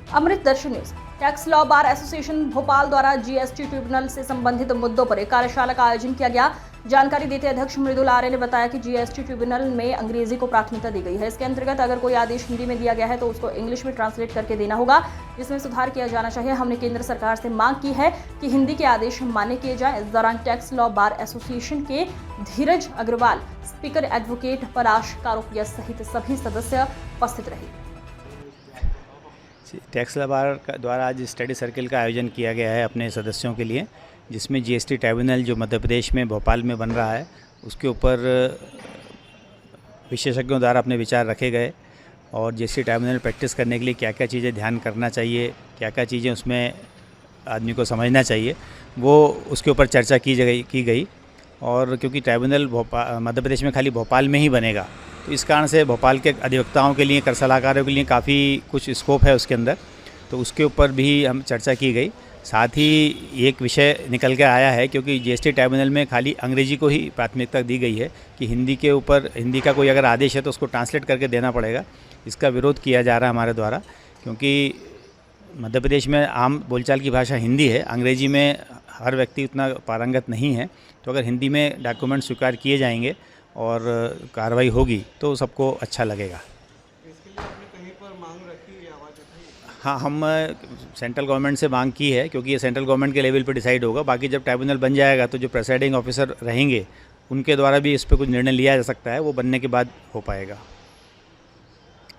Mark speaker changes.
Speaker 1: अमृत Darshan news. Tax law bar association Bhopal द्वारा GST tribunal से संबंधित मुद्दों पर एक कार्यशाला का आयोजन किया गया। जानकारी देते अध्यक्ष मृदुल आर्य ने बताया कि जीएसटी ट्रिब्यूनल में अंग्रेजी को प्राथमिकता दी गई है। इसके अंतर्गत अगर कोई आदेश हिंदी में दिया गया है तो उसको इंग्लिश में ट्रांसलेट करके देना होगा, जिसमें सुधार किया जाना चाहिए। हमने केंद्र सरकार से मांग की है कि हिंदी के आदेश मान्य किए जाएं। इस दौरान टैक्स लॉ बार एसोसिएशन के धीरज अग्रवाल, स्पीकर एडवोकेट पलाश कारोपिया सहित सभी सदस्य उपस्थित रहे।
Speaker 2: टैक्स लॉ बार द्वारा आज स्टडी सर्किल का आयोजन किया गया है अपने सदस्यों के लिए, जिसमें जीएसटी ट्रिब्यूनल जो मध्य प्रदेश में भोपाल में बन रहा है उसके ऊपर विशेषज्ञों द्वारा अपने विचार रखे गए और जीएसटी ट्रिब्यूनल प्रैक्टिस करने के लिए क्या क्या चीज़ें ध्यान करना चाहिए, क्या क्या चीज़ें उसमें आदमी को समझना चाहिए, वो उसके ऊपर चर्चा की गई। और क्योंकि ट्रिब्यूनल मध्य प्रदेश में खाली भोपाल में ही बनेगा, तो इस कारण से भोपाल के अधिवक्ताओं के लिए, कर सलाहकारों के लिए काफ़ी कुछ स्कोप है उसके अंदर, तो उसके ऊपर भी हम चर्चा की गई। साथ ही एक विषय निकल के आया है, क्योंकि जीएसटी ट्रिब्यूनल में खाली अंग्रेजी को ही प्राथमिकता दी गई है कि हिंदी का कोई अगर आदेश है तो उसको ट्रांसलेट करके देना पड़ेगा। इसका विरोध किया जा रहा है हमारे द्वारा, क्योंकि मध्य प्रदेश में आम बोलचाल की भाषा हिंदी है, अंग्रेजी में हर व्यक्ति उतना पारंगत नहीं है। तो अगर हिंदी में डॉक्यूमेंट स्वीकार किए जाएंगे और कार्रवाई होगी तो सबको अच्छा लगेगा।
Speaker 3: इसके लिए आपने कहीं पर मांग रखी है, आवाज़ उठाई?
Speaker 2: हाँ, हम सेंट्रल गवर्नमेंट से मांग की है, क्योंकि ये सेंट्रल गवर्नमेंट के लेवल पे डिसाइड होगा। बाकी जब ट्रिब्यूनल बन जाएगा तो जो प्रेसाइडिंग ऑफिसर रहेंगे उनके द्वारा भी इस पर कुछ निर्णय लिया जा सकता है, वो बनने के बाद हो पाएगा।